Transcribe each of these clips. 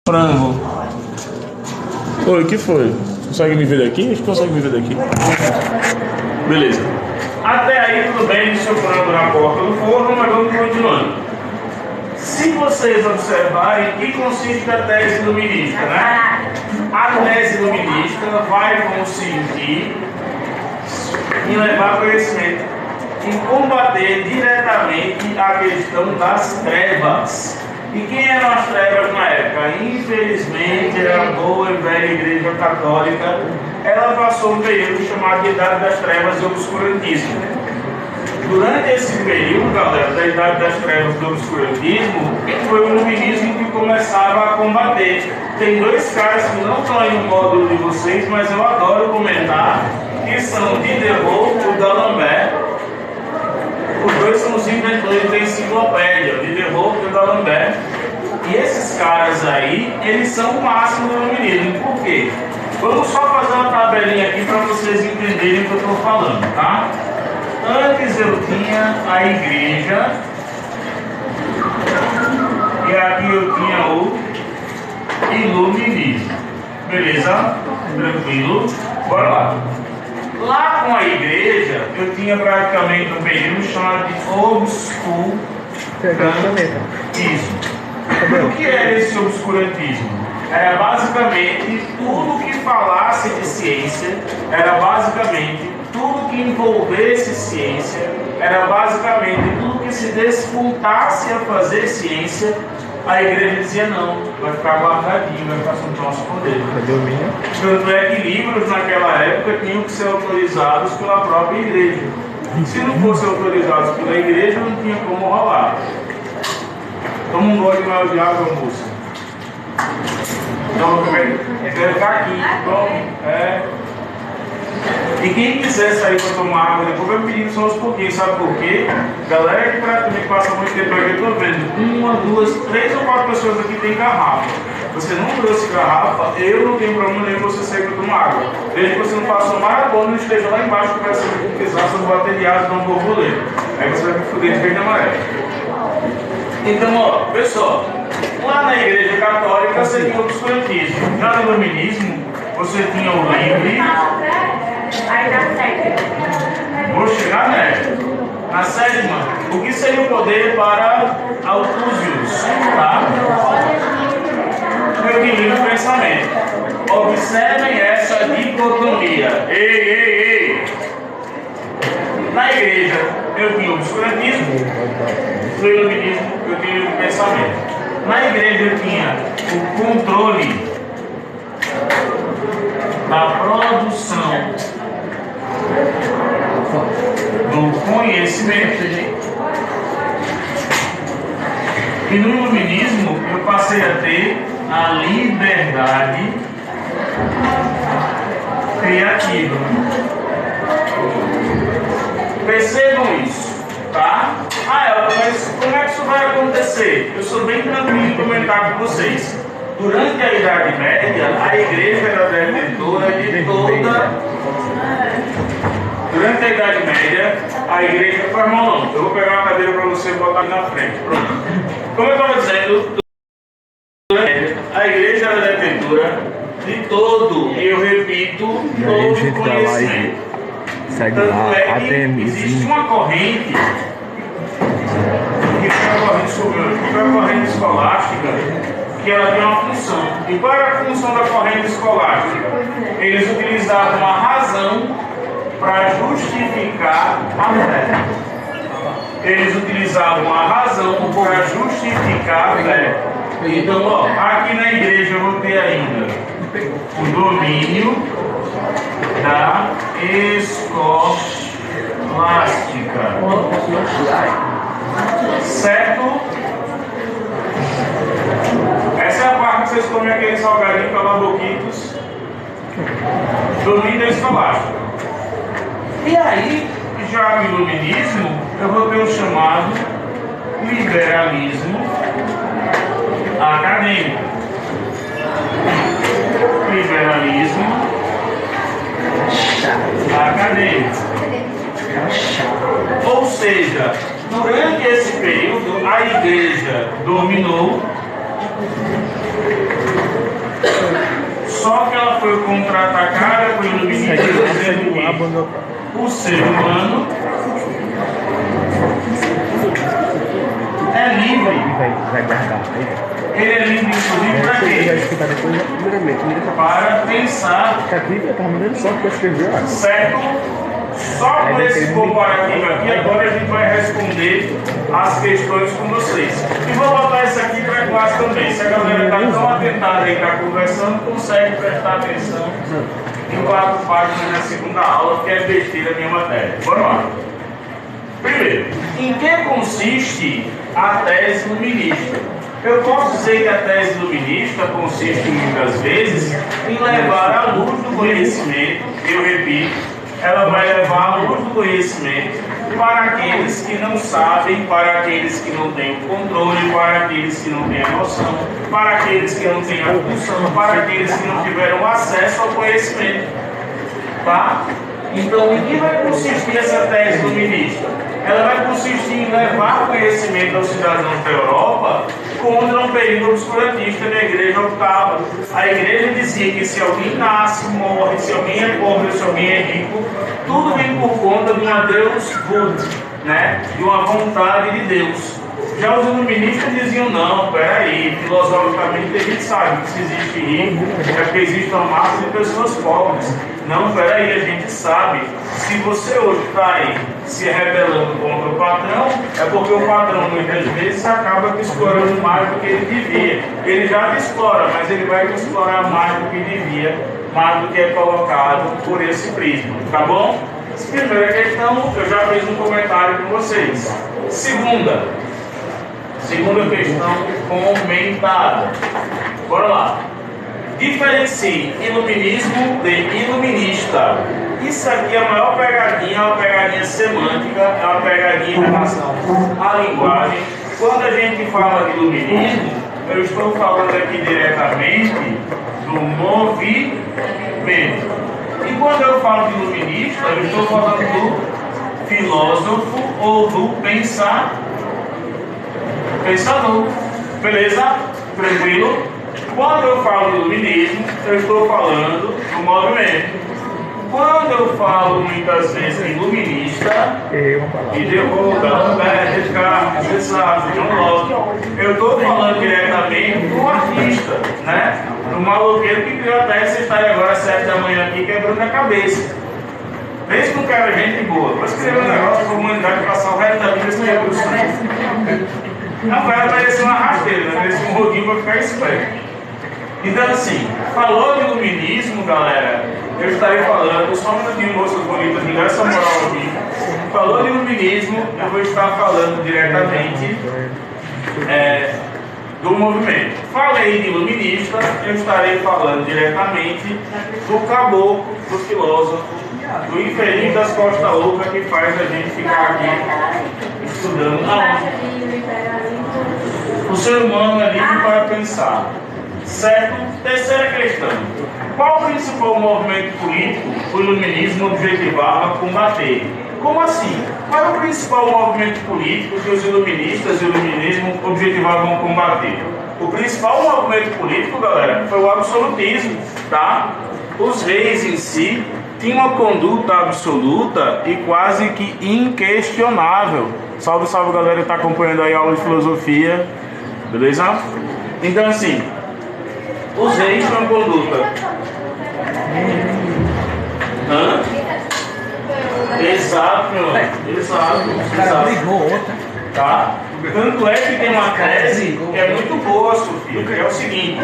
Frango. Oi, o que foi? Consegue me ver daqui? Acho que consegue me ver daqui. Beleza. Até aí tudo bem, deixa o frango na porta do forno, mas vamos continuando. Se vocês observarem, em que consiste a tese iluminista, né? A tese iluminista vai consistir em levar conhecimento, em combater diretamente a questão das trevas. E quem eram as trevas na época? Infelizmente, a boa e velha Igreja Católica, ela passou um período chamado de Idade das Trevas e Obscurantismo. Durante esse período, galera, da Idade das Trevas e do Obscurantismo, foi o iluminismo que começava a combater. Tem dois caras que não estão aí no módulo de vocês, mas eu adoro comentar, que são Diderot e D'Alembert. Os dois são os inventores da enciclopédia, Diderot e D'Alembert. E esses caras aí, eles são o máximo do iluminismo. Por quê? Vamos só fazer uma tabelinha aqui para vocês entenderem o que eu estou falando, tá? Antes eu tinha a igreja, e aqui eu tinha o iluminismo. Beleza? Tranquilo? Bora lá. Lá com a igreja, eu tinha praticamente um período chamado de obscurantismo. O que era esse obscurantismo? Era basicamente tudo que falasse de ciência, era basicamente tudo que envolvesse ciência, era basicamente tudo que se despontasse a fazer ciência. A igreja dizia não, vai ficar guardadinho, vai ficar sob nosso poder. Tanto é que livros naquela época tinham que ser autorizados pela própria igreja. Se não fossem autorizados pela igreja, não tinha como rolar. Toma um gole de mel de água, moça. Então, eu quero ficar aqui. Então, E quem quiser sair para tomar água depois vai pedir só aos pouquinhos, sabe por quê? Galera que praticamente passa muito tempo aqui, eu estou vendo 1, 2, 3 ou 4 pessoas aqui tem garrafa. Você não trouxe garrafa, eu não tenho problema nenhum você sair para tomar água. Desde que você não faça uma maratona e esteja lá embaixo para você pesquisar sobre baterias não borboleta. Aí você vai me fuder de verde e amarelo. Então, ó, pessoal, lá na igreja católica você tinha o obscurantismo. Já no iluminismo, você tinha o livre. Aí na sétima. Vou chegar nela. Na sétima, o que seria o poder para Althusius? Tá? O equilíbrio do pensamento. Observem essa dicotomia. Ei! Na igreja, eu tinha o obscurantismo. No iluminismo, eu tinha o pensamento. Na igreja, eu tinha o controle da produção do conhecimento. E no iluminismo eu passei a ter a liberdade criativa. Percebam isso, tá? Mas como é que isso vai acontecer? Eu sou bem tranquilo em comentar com vocês. Durante a Idade Média, a igreja era detentora de toda. Durante a Idade Média, a igreja foi mal. Eu vou pegar uma cadeira para você botar aqui na frente. Pronto. Como eu estava dizendo, a igreja era detentora de todo, e eu repito, todo conhecimento. Tanto é que existe uma corrente, que é a corrente escolástica, que ela tem uma função. E qual era a função da corrente escolástica? Eles utilizavam a razão para justificar a fé. Eles utilizavam a razão para justificar a fé. Então, ó, aqui na igreja eu vou ter ainda o domínio da escolástica. Certo? Essa é a parte que vocês comem aquele salgadinho pela boquitos. Domínio da escolástica. E aí, já no iluminismo, eu vou ter o chamado liberalismo acadêmico. Liberalismo acadêmico. Ou seja, durante esse período, a igreja dominou Só que ela foi contra-atacada por iluministas dizendo que o ser humano é livre. Ele é livre, inclusive, para quê? Para pensar. Certo? Só com esse comparativo aqui, agora a gente vai responder as questões com vocês. E vou botar isso aqui para a classe também. Se a galera está tão atentada aí para conversando, consegue prestar atenção em 4 páginas na segunda aula, que é besteira da minha matéria. Bora lá. Primeiro, em que consiste a tese iluminista? Eu posso dizer que a tese iluminista consiste muitas vezes em levar a luz do conhecimento, eu repito, ela vai levar a luz do conhecimento para aqueles que não sabem, para aqueles que não têm o controle, para aqueles que não têm a noção, para aqueles que não têm a função, para aqueles que não tiveram acesso ao conhecimento. Tá? Então, em que vai consistir essa tese iluminista? Ela vai consistir em levar conhecimento aos cidadãos da Europa contra um período obscurantista que a igreja optava. A igreja dizia que se alguém nasce, morre, se alguém é pobre, se alguém é rico, tudo vem por conta de uma Deus Vult, né? De uma vontade de Deus. Já os iluministas diziam, não, peraí, filosoficamente a gente sabe que se existe rico, é porque existe uma massa de pessoas pobres. Não, peraí, a gente sabe, se você hoje está aí se rebelando contra o patrão, é porque o patrão muitas vezes acaba te explorando mais do que ele devia. Ele já te explora, mas ele vai te explorar mais do que devia, mais do que é colocado por esse prisma, tá bom? Primeira questão, eu já fiz um comentário com vocês. Segunda questão comentada. Bora lá. Diferencie iluminismo de iluminista. Isso aqui é a maior pegadinha, é uma pegadinha semântica, é uma pegadinha em relação à linguagem. Quando a gente fala de iluminismo, eu estou falando aqui diretamente do movimento. E quando eu falo de iluminista, eu estou falando do filósofo ou do pensador. Beleza? Tranquilo? Quando eu falo de iluminismo, eu estou falando do movimento. Quando eu falo muitas vezes de iluminista, e derruba, eu estou falando diretamente do artista, né? Do maluqueiro que criou até essa história agora às 7 da manhã aqui, quebrando a cabeça. Pense que um cara é gente boa, vai escrever um negócio para a humanidade passar o resto da vida sem evolução. Não, o cara parecia uma rasteira, né? Parecia um rodinho para ficar esperto. Então, assim, falou de iluminismo, galera, eu estarei falando, só um minutinho, moças bonitas, me dá essa moral aqui. Falou de iluminismo, eu vou estar falando diretamente do movimento. Falei de iluminista, eu estarei falando diretamente do caboclo, do filósofo, do infeliz das costas loucas que faz a gente ficar aqui estudando. Não. O ser humano é livre para pensar. Certo? Terceira questão. Qual o principal movimento político o iluminismo objetivava combater? Como assim? Qual é o principal movimento político que os iluministas e o iluminismo objetivavam combater? O principal movimento político, galera, foi o absolutismo, tá? Os reis em si tinham uma conduta absoluta e quase que inquestionável. Salve, salve, galera que está acompanhando aí a aula de filosofia. Beleza? Então, assim, os reis tinham uma conduta. Exato, meu irmão. Exato. Tá? Tanto é que tem uma tese que é muito boa, Sofia, que é o seguinte: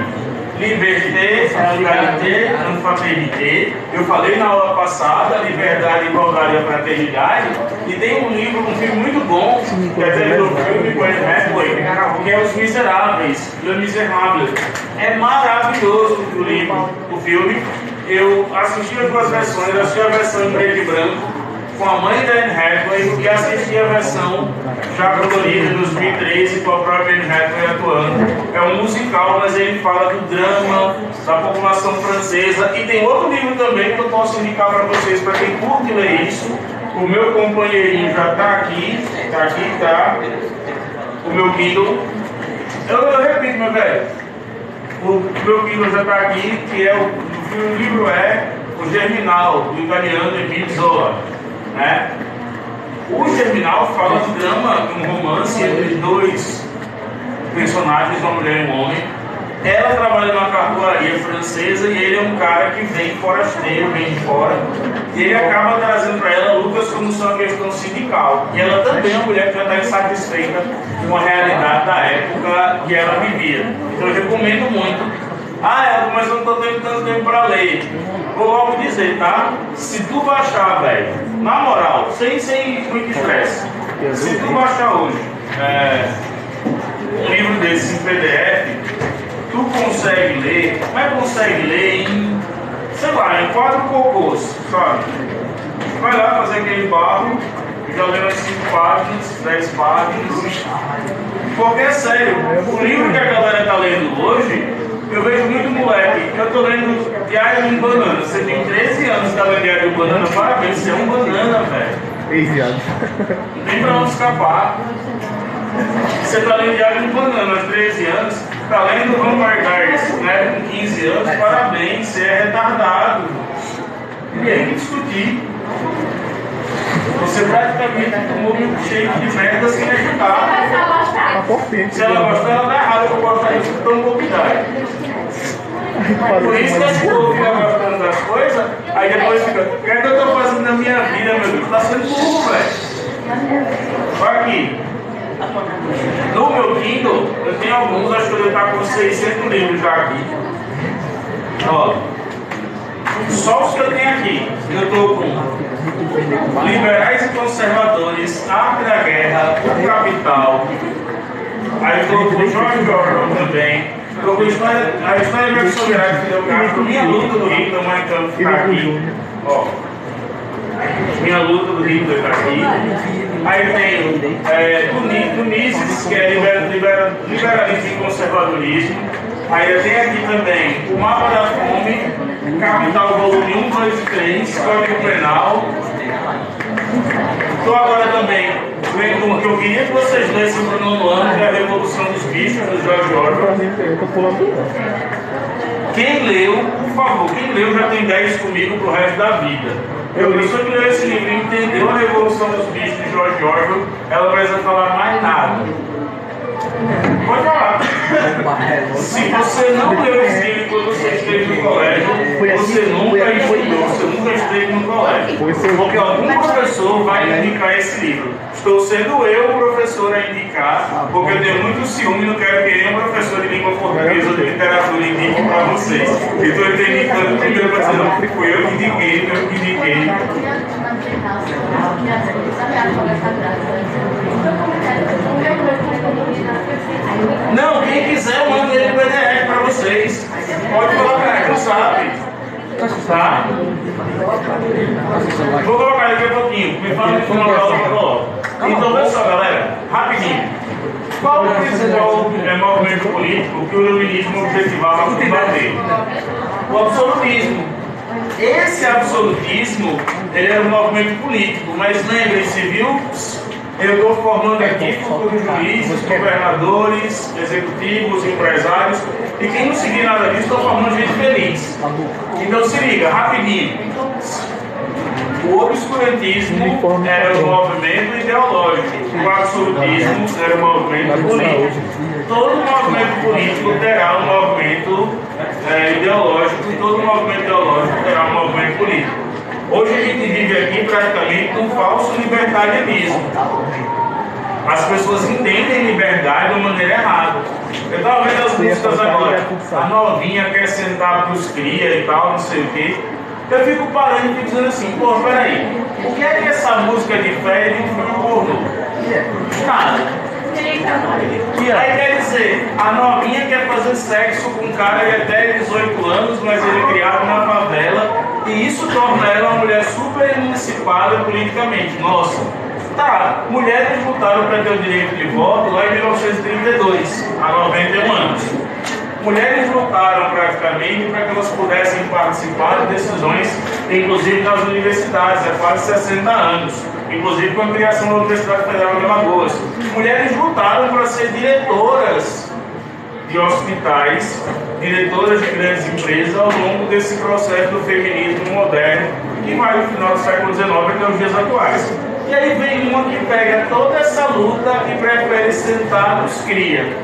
liberté, égalité, fraternité. Eu falei na aula passada, liberdade, igualdade e fraternidade. E tem um livro, um filme muito bom, que é do filme com Anne Hathaway, que é Os Miseráveis, Le Miserable. É maravilhoso o livro, o filme. Eu assisti as duas versões, eu assisti a versão em preto e branco com a mãe da Anne Hathaway e assisti a versão já colorida em 2013 com a própria Anne Hathaway atuando. É um musical, mas ele fala do drama da população francesa. E tem outro livro também que eu posso indicar para vocês, para quem curte ler isso. O meu companheirinho já está aqui, tá? O meu Kindle. Eu repito, meu velho. O meu Kindle já está aqui, que é o E o livro é O Germinal, do italiano Emile Zola, né? O Germinal fala de drama, um romance entre dois personagens, uma mulher e um homem. Ela trabalha numa carruaria francesa e ele é um cara que vem forasteiro, vem de fora. E ele acaba trazendo para ela lutas como são a questão sindical. E ela também é uma mulher que já está insatisfeita com a realidade da época que ela vivia. Então eu recomendo muito. Elton, mas eu não estou tendo tanto tempo para ler. Vou logo dizer, tá? Se tu baixar, velho, na moral, sem muito estresse, se tu baixar hoje um livro desse em PDF, tu consegue ler, mas consegue ler em, sei lá, em 4 cocôs, sabe? Vai lá fazer aquele barro, já leu as 5 páginas, 10 páginas. Porque é sério, o livro que a galera tá lendo hoje, eu vejo muito moleque. Eu tô lendo Diário de um Banana. Você tem 13 anos e tá lendo Diário de um Banana, parabéns, você é um banana, velho. Não tem pra onde escapar. Você tá lendo Diário de um Banana aos 13 anos, tá lendo Vampire Diaries, né, com 15 anos, parabéns, você é retardado. E tem que discutir. Você praticamente tomou um shake de merda sem ajudar. Se ela gostar, ela tá errada, eu vou gostar disso com tão pouca idade. Por isso que esse povo fica gostando das coisas, aí depois fica, o que é que eu tô fazendo na minha vida, meu Deus? Tá sendo burro, velho. Olha aqui. No meu Kindle, eu tenho alguns, acho que eu devo estar com 600 livros já aqui. Ó. Só os que eu tenho aqui. Eu estou com Liberais e Conservadores, Arte da Guerra, O Capital. Aí eu estou com George Orwell também. Estou com a História da Sociedade que deu gasto. Minha Luta do Hitler, Mein Kampf está aqui. Ó. Minha Luta do Hitler está aqui. Aí tem Tunísis, que é liberalismo e conservadorismo. Aí eu tenho aqui também o Mapa da Fome, Capital volume 1, 2 e 3, Código Penal. Estou agora também vendo um que eu queria que vocês lessem para o nono ano, que é a Revolução dos Bichos, do George Orwell. Quem leu, por favor, quem leu já tem 10 comigo para o resto da vida. A pessoa que leu esse livro e entendeu a Revolução dos Bichos de George Orwell, ela não precisa falar mais nada. Pode falar. Se você não leu esse livro quando você esteve no colégio, você nunca estudou, você nunca esteve no colégio. Porque algum professor vai indicar esse livro. Estou sendo eu o professor a indicar, porque eu tenho muito ciúme e não quero que nenhum professor de língua portuguesa ou de literatura indique para vocês. Então eu estou indicando primeiro para vocês, não, foi eu que indiquei, Não, quem quiser eu mando ele no PDF para vocês. Pode colocar, não sabe. Tá? Vou colocar daqui a pouquinho. Me fala no final da aula que eu coloco. Então, olha só, galera, rapidinho. Qual o principal movimento político que o iluminismo objetivava combater? O absolutismo. Esse absolutismo, ele era um movimento político, mas lembrem-se, viu? Eu estou formando aqui futuros juízes, governadores, executivos, empresários, e quem não seguir nada disso, estou formando gente feliz. Então se liga, rapidinho. O obscurantismo era um movimento ideológico, o absolutismo era um movimento político. Todo movimento político terá um movimento ideológico, e todo movimento ideológico terá um movimento político. Hoje a gente vive aqui praticamente um falso libertarianismo. As pessoas entendem liberdade de uma maneira errada. Eu estava vendo as músicas agora, a novinha quer sentar para os cria e tal, não sei o quê. Eu fico parando e fico dizendo assim, pô, peraí, o que é que essa música difere de um filme pornô? Nada. Aí quer dizer, a novinha quer fazer sexo com um cara de até 18 anos, mas ele é criado na favela, e isso torna ela uma mulher super emancipada politicamente. Nossa, tá, mulheres lutaram para ter o direito de voto lá em 1932, há 91 anos. Mulheres lutaram praticamente para que elas pudessem participar de decisões, inclusive nas universidades, há quase 60 anos, inclusive com a criação da Universidade Federal de Alagoas. Mulheres lutaram para ser diretoras de hospitais diretoras de grandes empresas ao longo desse processo do feminismo moderno que vai do final do século XIX até os dias atuais. E aí vem uma que pega toda essa luta e prefere sentar nos cria.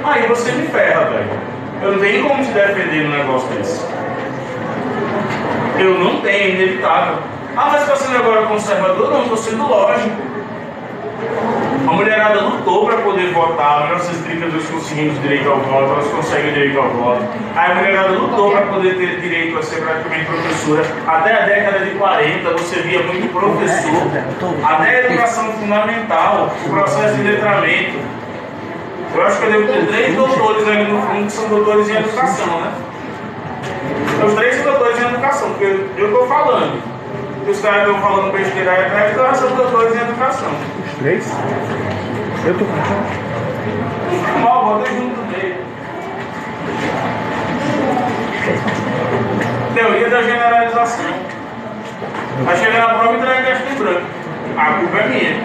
Aí você me ferra, velho. Eu não tenho como te defender num negócio desse. Eu não tenho, é inevitável. Ah, mas está sendo agora conservador? Não, estou sendo lógico. A mulherada lutou para poder votar. Em 1932 conseguimos direito ao voto, elas conseguem direito ao voto. Aí a mulherada lutou para poder ter direito a ser praticamente professora. Até a década de 40 você via muito professor. Até a educação fundamental, o processo de letramento. Eu acho que eu devo ter 3 doutores ali no fundo que são doutores em educação, né? Os 3 são doutores em educação, porque eu estou falando. Os caras estão falando besteira aí atrás, então elas são doutores em educação. Os 3? Eu tô contando. Mal, bota junto dele. Teoria da generalização. Vai chegar na prova e entregar gasto em branco. A culpa é minha.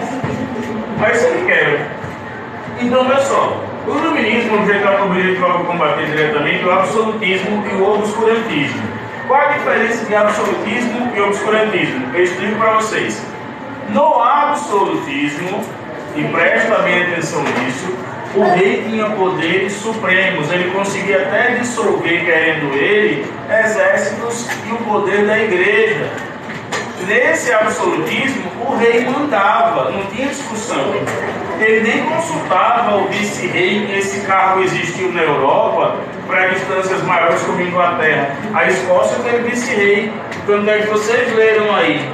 Aí você me quebra. Então, olha só. O iluminismo objetivava combater diretamente o absolutismo e o obscurantismo. Qual a diferença de absolutismo e obscurantismo? Eu explico para vocês. No absolutismo, e presta bem atenção nisso, o rei tinha poderes supremos, ele conseguia até dissolver, querendo ele, exércitos e o poder da igreja. Nesse absolutismo, o rei mandava, não tinha discussão. Ele nem consultava o vice-rei, esse cargo existiu na Europa para distâncias maiores como a Inglaterra. A Escócia teve vice-rei. Quando é que vocês leram aí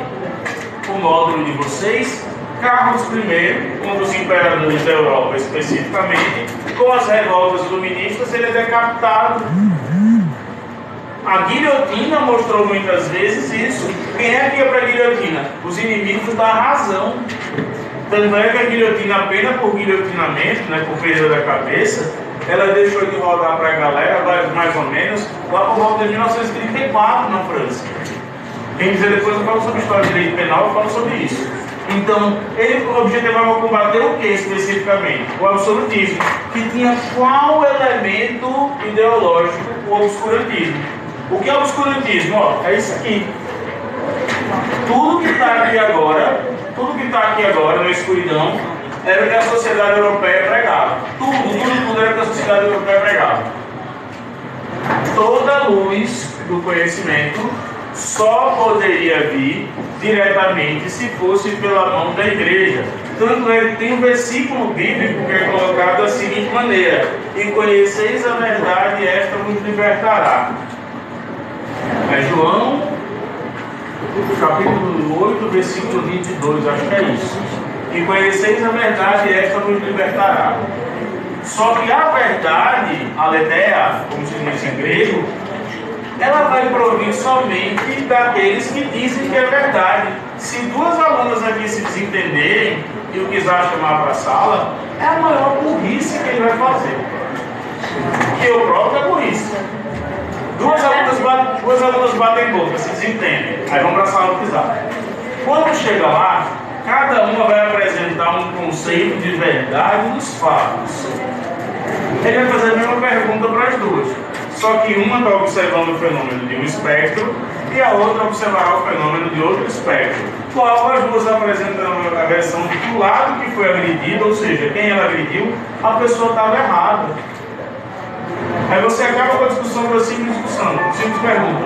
o módulo de vocês? Carlos I, um dos imperadores da Europa especificamente, com as revoltas iluministas, ele é decapitado. A guilhotina mostrou muitas vezes isso. Quem é que ia para a guilhotina? Os inimigos da razão. Tanto é que a guilhotina, apenas por guilhotinamento, né, por perda da cabeça, ela deixou de rodar para a galera, mais ou menos, lá por volta de 1934, na França. Quem quiser depois eu falo sobre história de direito penal, eu falo sobre isso. Então, ele objetivava combater o que especificamente? O absolutismo, que tinha qual elemento ideológico? O obscurantismo. O que é o obscurantismo? Ó, é isso aqui. Tudo que está aqui agora, na escuridão, era o que a sociedade europeia pregava. Tudo era o que a sociedade europeia pregava. Toda luz do conhecimento só poderia vir diretamente se fosse pela mão da igreja. Tanto é que tem um versículo bíblico que é colocado da seguinte maneira: e conheceis a verdade, e esta vos libertará. É João, capítulo 8, versículo 22, acho que é isso. E conheceis a verdade, e esta vos libertará. Só que a verdade, aletheia, como se diz em grego, ela vai provir somente daqueles que dizem que é verdade. Se 2 alunas aqui se desentenderem e o quiser chamar para a sala, é a maior burrice que ele vai fazer. Que eu próprio é burrice. 2 alunas batem boca, se desentendem. Aí vão para a sala do pisar. Quando chega lá, cada uma vai apresentar um conceito de verdade dos fatos. Ele vai fazer a mesma pergunta para as 2. Só que uma está observando o fenômeno de um espectro e a outra observará o fenômeno de outro espectro. Qual as 2 apresentam a versão do lado que foi agredido, ou seja, quem ela agrediu, a pessoa estava errada. Aí você acaba com a discussão por simples pergunta.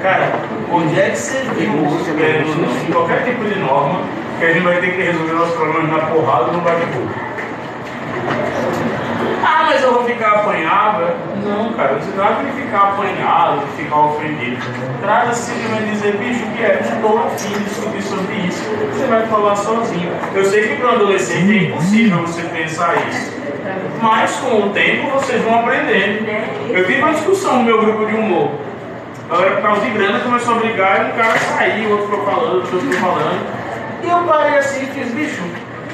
Cara, onde é que você viu hoje, querendo ou não, em qualquer tipo de norma, que a gente vai ter que resolver nossos problemas na porrada ou no bate-boca? Ah, mas eu vou ficar apanhado? Não, cara, não se trata de ficar apanhado, de ficar ofendido. Trata simplesmente de dizer, bicho, o que é? Não estou afim de discutir sobre isso. Você vai falar sozinho. Eu sei que para um adolescente é impossível você pensar isso. Mas com o tempo vocês vão aprendendo. Eu tive uma discussão no meu grupo de humor. A galera, por causa de grana, começou a brigar e um cara saiu, o outro ficou falando, o outro ficou falando. E eu parei assim e fiz, bicho,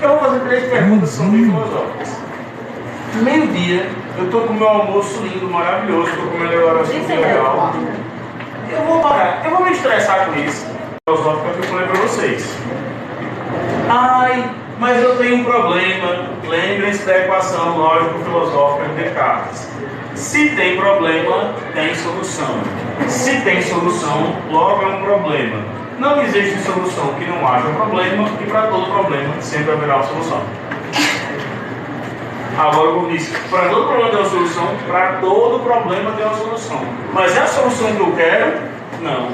eu vou fazer 3 perguntas que são bem filosóficas. Meio-dia, eu estou com o meu almoço lindo, maravilhoso, estou comendo agora super legal. Eu vou parar, eu vou me estressar com isso. Filosófica que eu falei para vocês. Ai, mas eu tenho um problema. Lembrem-se da equação lógico-filosófica de Descartes. Se tem problema, tem solução. Se tem solução, logo é um problema. Não existe solução que não haja problema, e para todo problema sempre haverá uma solução. Agora, como disse, para todo problema tem uma solução, para todo problema tem uma solução. Mas é a solução que eu quero? Não.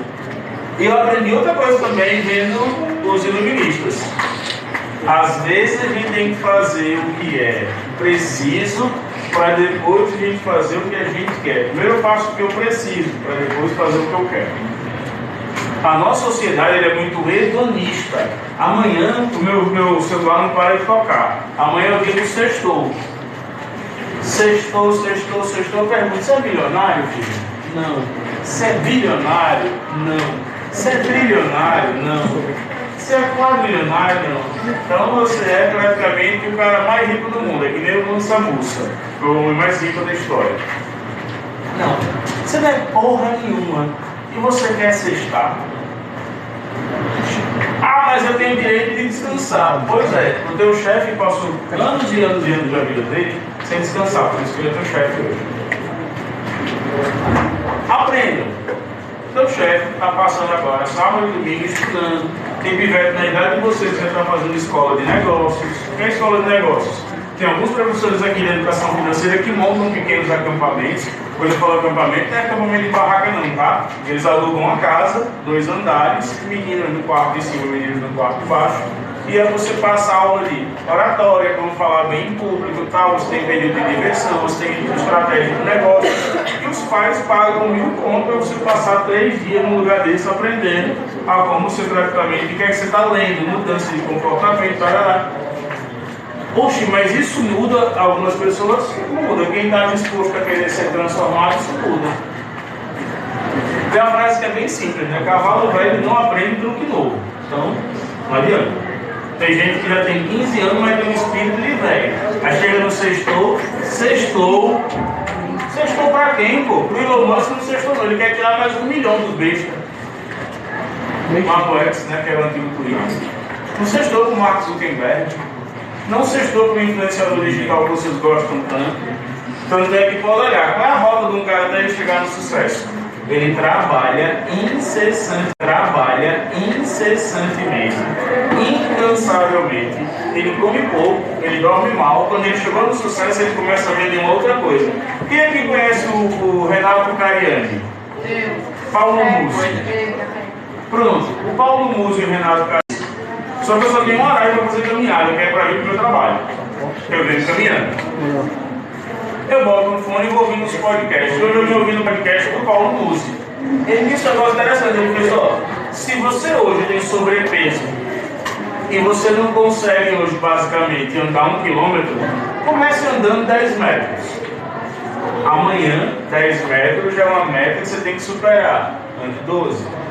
E eu aprendi outra coisa também vendo os iluministas. Às vezes a gente tem que fazer o que é preciso para depois a gente fazer o que a gente quer. Primeiro eu faço o que eu preciso, para depois fazer o que eu quero. A nossa sociedade é muito hedonista. Amanhã o meu celular não para de tocar. Amanhã eu digo sextou. Sextou. Eu pergunto, você é milionário, filho? Não. Você é bilionário? Não. Você é trilionário? Não. Você é quadrilionário? Não. Então você é praticamente o cara mais rico do mundo. É que nem o Lula Samussa, o homem mais rico da história. Não. Você não é porra nenhuma. E você quer sextar? Ah, mas eu tenho direito de descansar. Pois é, o teu chefe passou anos e anos e anos da vida dele sem descansar, por isso que ele é teu chefe hoje. Aprendam. Teu chefe está passando agora sábado e domingo estudando. Tem pivete na idade de vocês que estão fazendo escola de negócios. O que é escola de negócios? Tem alguns professores aqui de educação financeira que montam pequenos acampamentos. Quando eu falo acampamento, não é acampamento de barraca não, tá? Eles alugam uma casa, 2 andares, meninas no quarto de cima, meninos no quarto de baixo. E aí você passa a aula de oratória, como falar bem em público e tal, você tem período de diversão, você tem estratégia de negócio. E os pais pagam 1.000 conto para você passar 3 dias num lugar desse aprendendo a como você praticamente, o que é que você está lendo, mudança de comportamento, tarará. Poxa, mas isso muda algumas pessoas? Muda. Quem está disposto a querer ser transformado, isso muda. Tem uma frase que é bem simples, né? Cavalo velho não aprende truque novo. Então, não adianta. Tem gente que já tem 15 anos, mas tem um espírito de velho. Aí chega no sextou. Sextou pra quem, pô? Pro Elon Musk não sextou não. Ele quer tirar mais 1 milhão dos bestas. Marco X, né? Que era o antigo Twitter. Não sextou com o Mark Zuckerberg. Não sextou com o influenciador digital que vocês gostam tanto. Tanto é que pode olhar, qual é a rota de um cara até ele chegar no sucesso? Ele trabalha incessantemente, incansavelmente. Ele come pouco, ele dorme mal. Quando ele chegou no sucesso, ele começa a vender uma outra coisa. Quem aqui conhece o Renato Cariani? Paulo Musi. Pronto, o Paulo Musi e o Renato Cariani. Só que eu só tenho um horário para fazer caminhada, que é para ir para o meu trabalho. Eu venho caminhando. Eu boto no fone e vou ouvindo os podcasts. Hoje eu vim ouvindo o podcast do Paulo Musi. Ele disse um negócio interessante. Ele disse, ó, se você hoje tem sobrepeso e você não consegue hoje basicamente andar 1 quilômetro, comece andando 10 metros. Amanhã, 10 metros já é uma meta que você tem que superar. Ande 12.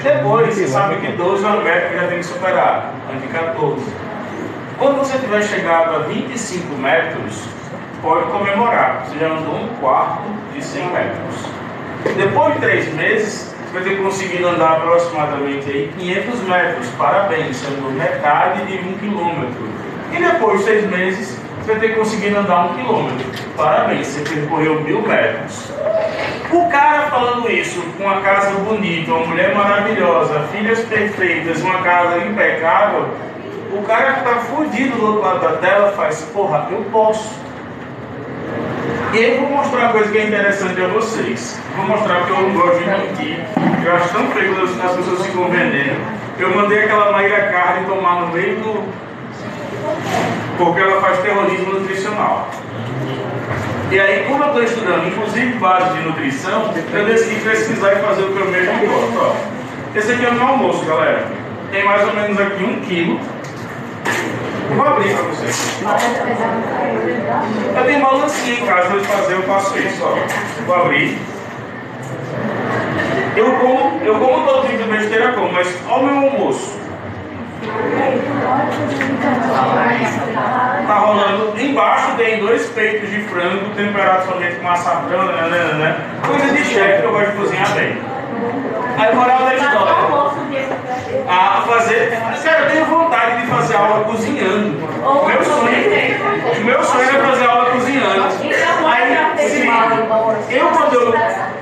Depois, você sabe que 12 é uma meta que já tem que superar. Ande 14. Quando você tiver chegado a 25 metros, pode comemorar. Você já andou 1/4 de 100 metros. Depois de 3 meses, você vai ter conseguido andar aproximadamente aí 500 metros. Parabéns, você andou metade de 1 quilômetro. E depois de 6 meses, você vai ter conseguido andar 1 quilômetro. Parabéns, você percorreu 1000 metros. O cara falando isso, com uma casa bonita, uma mulher maravilhosa, filhas perfeitas, uma casa impecável, o cara que está fudido do outro lado da tela faz, porra, eu posso. E eu vou mostrar uma coisa que é interessante a vocês. Vou mostrar que eu não gosto de mentir. Eu acho tão feio quando as pessoas ficam vendendo. Eu mandei aquela Maíra Carne tomar no meio do... porque ela faz terrorismo nutricional. E aí, como eu estou estudando, inclusive base de nutrição, eu decidi pesquisar e fazer o que eu mesmo gosto. Ó. Esse aqui é o meu almoço, galera. Tem mais ou menos aqui 1 quilo. Vou abrir para vocês. Eu tenho balancinha em casa, eu faço isso. Ó. Vou abrir. Eu como todo tipo de besteira, mas olha o meu almoço. Tá rolando. Embaixo tem 2 peitos de frango temperados somente com açafrão, né? Coisa de chefe que eu gosto de cozinhar bem. Aí, moral da história. Cara, eu tenho vontade de fazer aula cozinhando. Meu sonho é fazer aula cozinhando. Aí, se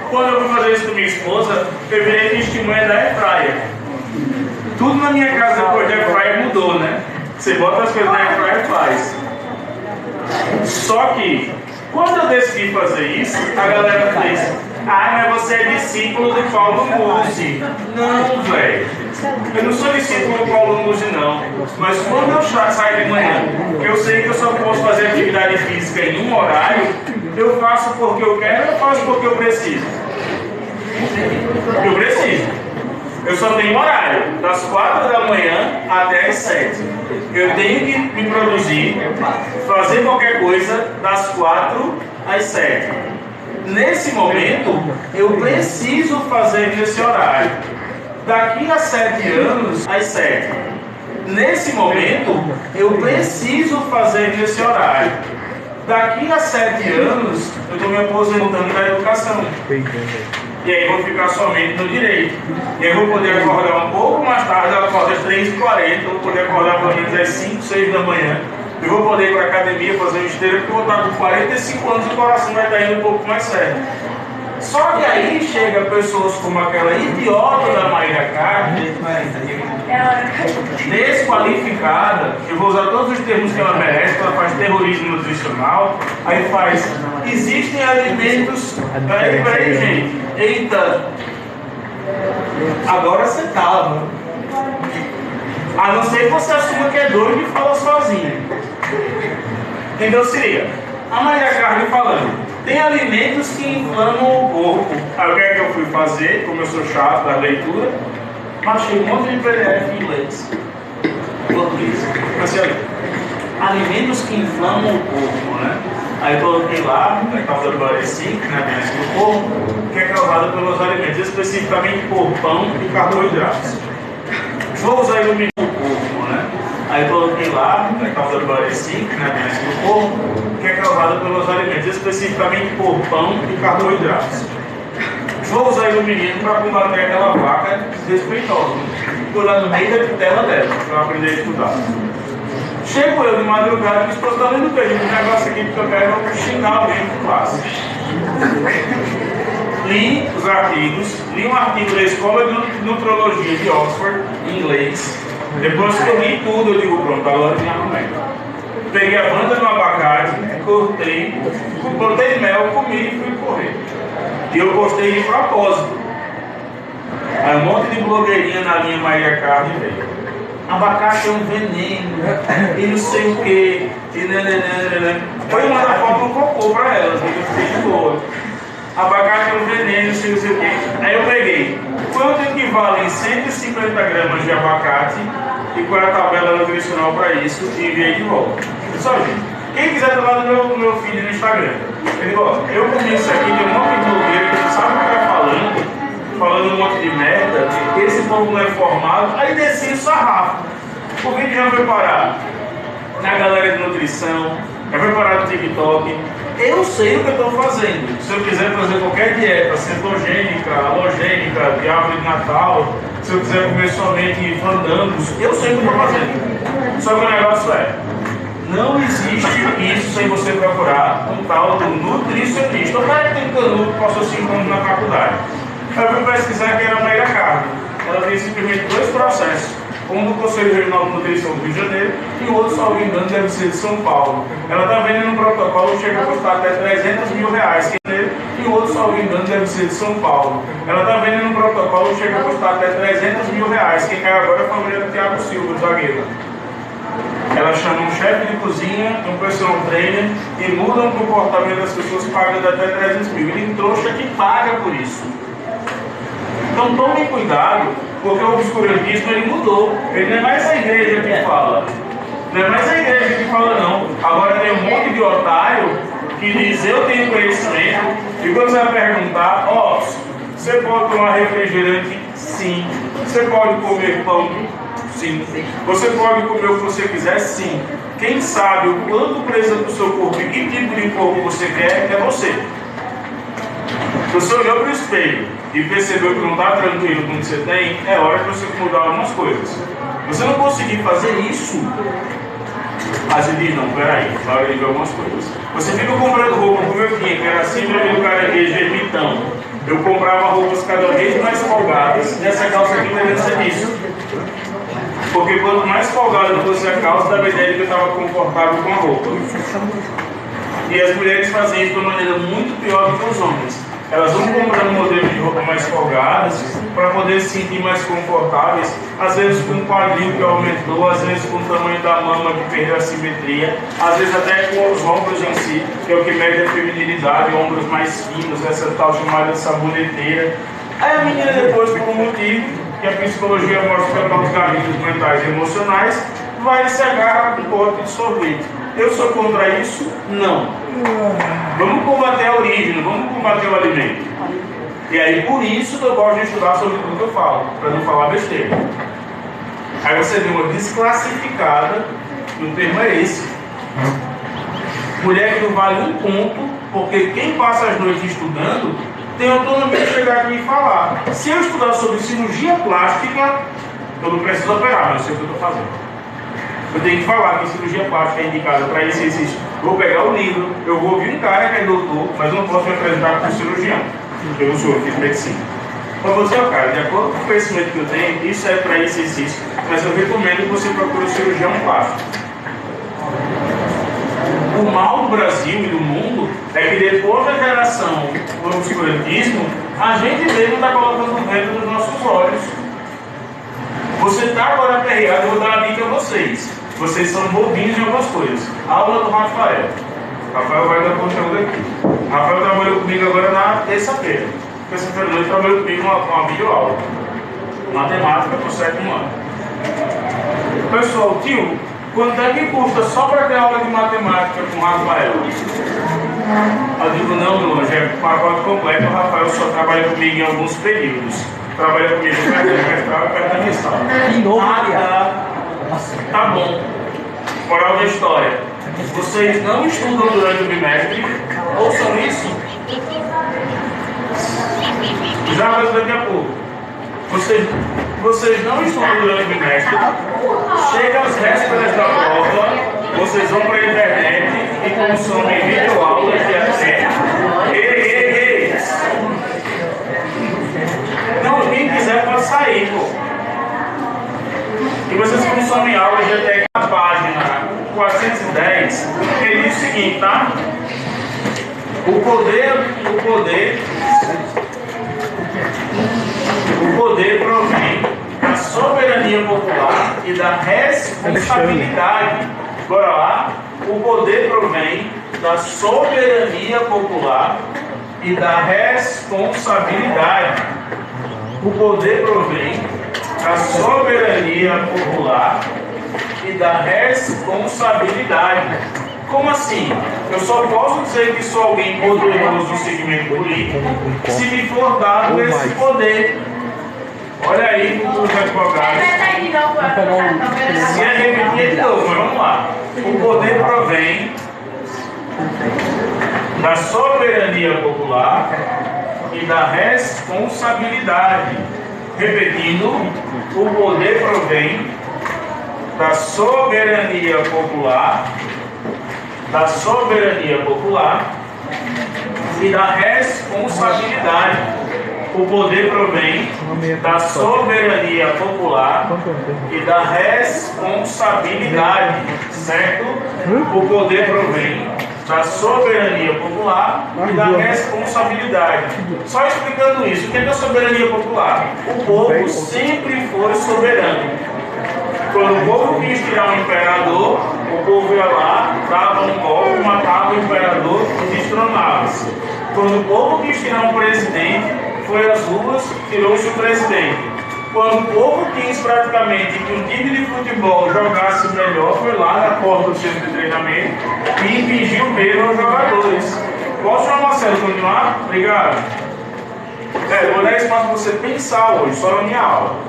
Quando eu fui fazer isso com minha esposa, eu virei testemunha da airfryer. Tudo na minha casa depois da airfryer mudou, né? Você bota as coisas na airfryer e faz. Só que, quando eu decidi fazer isso, a galera fez: ah, mas você é discípulo do Paulo Musi. Não, velho. Eu não sou discípulo do Paulo Musi, não. Mas quando eu saio de manhã, que eu sei que eu só posso fazer atividade física em um horário, eu faço porque eu quero, eu faço porque eu preciso. Eu preciso. Eu só tenho horário, das 4 da manhã até as 7. Eu tenho que me produzir, fazer qualquer coisa das 4 às 7. Nesse momento, eu preciso fazer nesse horário. Daqui a 7 anos, às 7. Nesse momento, eu preciso fazer nesse horário. Daqui a 7 anos, eu estou me aposentando da educação. E aí vou ficar somente no direito. E aí vou poder acordar um pouco mais tarde, eu acordo às 3h40, vou poder acordar pelo menos às 5, 6 da manhã. Eu vou poder ir para a academia fazer uma esteira, porque eu vou estar com 45 anos e o coração vai estar indo um pouco mais certo. Só que aí chega pessoas como aquela idiota da Mayra Carne, desqualificada, eu vou usar todos os termos que ela merece, ela faz terrorismo nutricional, aí faz, existem alimentos, peraí gente, eita, agora você tava, a não ser que você assuma que é doido e fala sozinho. Então se liga, a Mayra Carne falando, tem alimentos que inflamam o corpo. Aí o que é que eu fui fazer? Como eu sou chato da leitura, baixei um monte de PDF em inglês. Português. Mas olha, alimentos que inflamam o corpo, né? Aí coloquei lá, a causa do Barecim, que é a doença do corpo, que é causada pelos alimentos, especificamente por pão e carboidratos. Vou usar iluminar o corpo, né? Aí coloquei lá, a causa do Barecim, que é a doença do corpo, que é causada pelos alimentos, especificamente por pão e carboidratos. Vou usar o menino para combater aquela vaca desrespeitosa. Estou lá no meio da tela dela, para aprender a estudar. Chego eu de madrugada e disse: estou dando um beijo no negócio aqui, porque eu quero xingar alguém por classe. Li os artigos, li um artigo da Escola de Nutrologia de Oxford, em inglês. Depois que eu li tudo, eu digo: pronto, agora eu me arrumei. Peguei a banda no abacate, cortei, botei mel, comi e fui correr. E eu postei de propósito. Aí um monte de blogueirinha na linha Maria Carne veio. Abacate é um veneno, e não sei o que, e nananana. Foi mandar foto no cocô pra elas, eu fiquei de boa. Abacate é um veneno, não sei o que. Aí eu peguei quanto equivale 150 gramas de abacate e qual é a tabela nutricional para isso, e enviei de volta. Pessoal, gente, quem quiser estar lá no meu feed no Instagram, ele digo: ó, eu comi isso aqui, tem um monte de blogueiro que não sabe o que está falando um monte de merda, esse povo não é formado, aí desci o sarrafo. O vídeo já foi parar na galera de nutrição, já foi parar no TikTok. Eu sei o que eu estou fazendo. Se eu quiser fazer qualquer dieta cetogênica, halogênica, de árvore de Natal, se eu quiser comer somente fandangos, eu sei o que eu estou fazendo. Só que o negócio é, não existe isso sem você procurar um tal do nutricionista. O cara que tem canudo passou 5 anos na faculdade. Eu fui pesquisar que era a Mayra Carne. Ela tem simplesmente 2 processos. Um do Conselho Regional de Nutrição do Rio de Janeiro e o outro, salvo engano, deve ser de São Paulo. Ela está vendendo um protocolo que chega a custar até R$300 mil. E o outro, salvo engano, deve ser de São Paulo. Ela está vendendo um protocolo que chega a custar até R$300 mil. Quem cai agora é a família do Thiago Silva, do zagueiro. Ela chama um chefe de cozinha, um personal trainer e muda o comportamento das pessoas pagando até 300 mil. Ele trouxa que paga por isso. Então tomem cuidado, porque o obscurantismo ele mudou. Ele não é mais a igreja que fala. Não é mais a igreja que fala, não. Agora tem um monte de otário que diz: eu tenho conhecimento. E quando você vai perguntar: ó, você pode tomar refrigerante? Sim. Você pode comer pão? Sim. Você pode comer o que você quiser? Sim. Quem sabe o quanto precisa do seu corpo e que tipo de corpo você quer é você. Se você olhou para o espelho e percebeu que não está tranquilo com o que você tem, é hora de você mudar algumas coisas. Se você não conseguir fazer isso, Aí você diz, não, peraí, na hora de ver algumas coisas. Você fica comprando roupa como eu tinha, que era síndrome do caranguejo ermitão. Eu comprava roupas cada vez mais folgadas, e essa calça aqui deve ser disso. Porque quanto mais folgada fosse a calça, dava a ideia de que eu estava confortável com a roupa. E as mulheres fazem isso de uma maneira muito pior do que os homens. Elas vão comprando modelos de roupa mais folgadas para poder se sentir mais confortáveis, às vezes com o quadril que aumentou, às vezes com o tamanho da mama que perdeu a simetria, às vezes até com os ombros em si, que é o que mede a feminilidade, ombros mais finos, essa tal chamada de saboneteira. Aí a menina depois, por um motivo que a psicologia mostra que é os gatilhos mentais e emocionais, vai se agarrar com um pote de sorvete. Eu sou contra isso? Não. Vamos combater a origem, vamos combater o alimento. E aí por isso que eu gosto de estudar sobre tudo que eu falo, para não falar besteira. Aí você vê uma desclassificada, e o termo é esse. Mulher que não vale um ponto, porque quem passa as noites estudando tem autonomia de chegar aqui e falar. Se eu estudar sobre cirurgia plástica, eu não preciso operar, mas eu sei o que eu estou fazendo. Eu tenho que falar que cirurgia plástica é indicada para isso e isso. Vou pegar o livro, eu vou ouvir um cara que é doutor, mas eu não posso me apresentar como cirurgião. Eu não sou, eu fiz medicina. Para você, cara, de acordo com o conhecimento que eu tenho, isso é para isso e isso. Mas eu recomendo que você procure um cirurgião plástico. O mal do Brasil e do mundo é que depois da geração do obscurantismo, a gente mesmo está colocando o vento nos nossos olhos. Você está agora aperreado, eu vou dar uma dica a vocês. Vocês são bobinhos em algumas coisas. Aula do Rafael. Rafael vai dar conteúdo aqui. Rafael trabalhou comigo agora na terça-feira. Terça-feira noite trabalhou comigo numa videoaula. Matemática para o 7º ano. Pessoal, tio, quanto é que custa só para ter aula de matemática com o Rafael? Eu digo, não, meu anjo, é pacote completo. O Rafael só trabalha comigo em alguns períodos. Trabalha comigo perto da mestrado e perto da mensal. De novo, Tá bom. Moral da história. Vocês não estudam durante o bimestre? Ouçam isso. Já vai daqui a pouco. Vocês não estudam durante o bimestre. Chega às vésperas da prova, vocês vão para a internet e consomem videoaulas de até. Não, quem quiser pode sair, pô. E vocês consomem aulas de até a página 410, ele diz o seguinte, tá? O poder provém da soberania popular e da responsabilidade. Bora lá? O poder provém da soberania popular e da responsabilidade. O poder provém da soberania popular e da responsabilidade. Como assim? Eu só posso dizer que sou alguém poderoso no segmento político se me for dado esse poder. Olha aí os advogados. Se é repetir de novo, mas vamos lá. O poder provém da soberania popular e da responsabilidade. Repetindo, o poder provém da soberania popular e da responsabilidade. O poder provém da soberania popular e da responsabilidade, certo? O poder provém da soberania popular e da responsabilidade. Só explicando isso, o que é a soberania popular? O povo sempre foi soberano. Quando o povo quis tirar um imperador, o povo ia lá, dava um golpe, matava o imperador e destronava-se. Quando o povo quis tirar um presidente, foi às ruas, tirou-se o presidente. Quando o povo quis praticamente que um time de futebol jogasse melhor, foi lá na porta do centro de treinamento e impingiu medo aos jogadores. Posso chamar Marcelo continuar? Obrigado. Vou dar espaço para você pensar hoje, só na minha aula.